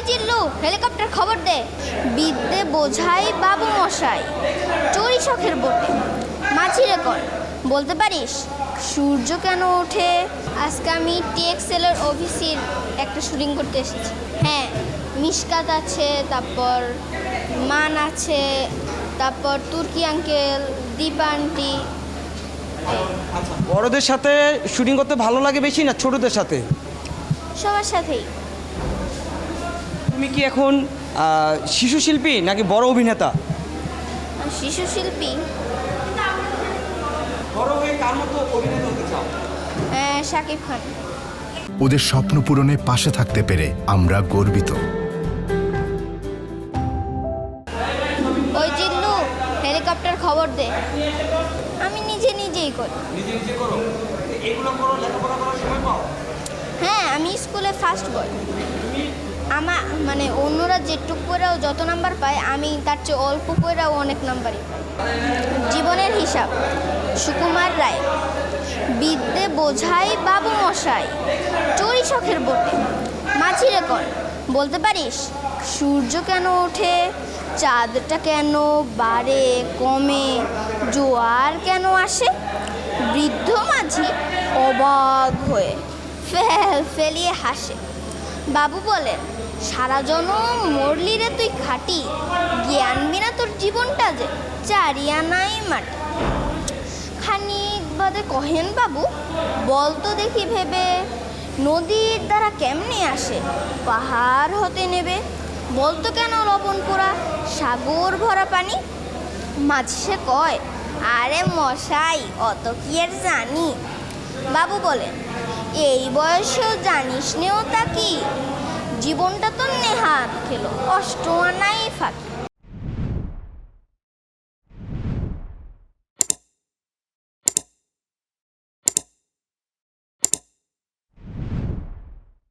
জিল্লু, helicopter খবর দে। বিদ্যে বোঝাই বাবু মশাই, চড়ি শখের বটে, মাঝি রেকর্ড বলতে পারিস সূর্য কেন ওঠে? আজকে আমি টিএক্সএলের অফিসের একটা শুটিং করতে এসেছি। হ্যাঁ, মিশকাত আছে, তারপর মান আছে, তারপর তুর্কি আঙ্কেল, দীপা আন্টি। বড়দের সাথে শুটিং করতে ভালো লাগে বেশি না ছোটদের সাথে? সবার সাথেই। তুমি কি এখন শিশু শিল্পী নাকি বড় অভিনেতা? শিশু শিল্পী। বড় হয়ে কার মতো অভিনেতা হতে চাও? শাকিব খান। ওদের স্বপ্ন পূরণে পাশে থাকতে পেরে আমরা গর্বিত। ওই জিল্লু, হেলিকপ্টার খবর দে। আমি নিজেই করি। নিজে করো? এগুলো করো, লেখাপড়া করার সময় পাও? হ্যাঁ, আমি স্কুলে ফার্স্ট বয়। মানে অন্যরা যেটুক পড়েও যত নাম্বার পায়, আমি তার চেয়ে অল্প পড়েও অনেক নাম্বারই পাই। জীবনের হিসাব, সুকুমার রায়। বিদ্যে বোঝাই বাবু মশাই, চড়ি শখের বটে, মাঝি রেকর্ড বলতে পারিস সূর্য কেন ওঠে? চাঁদটা কেন বাড়ে কমে? জোয়ার কেন আসে? বৃদ্ধ মাঝি অবাক হয়ে ফেলিয়ে হাসে। বাবু বলেন, সারা জনম মরলি রে তুই খাটি, জ্ঞান বিনা তোর জীবনটা যে চারিয়ানাই মাটি। খানিক বাদে কহেন, বাবু বল তো দেখি ভেবে, নদীর দ্বারা কেমনে আসে, পাহাড় হতে নেবে? বলতো কেন লবণ পোড়া, সাগর ভরা পানি? মাঝি সে কয়, আরে মশাই অত কি আর জানি। বাবু বলেন, এই বয়সেও জানিস নেও তা কি? জীবনটা তো নেহাত খেলো, অষ্ট আনাই ফাঁকি।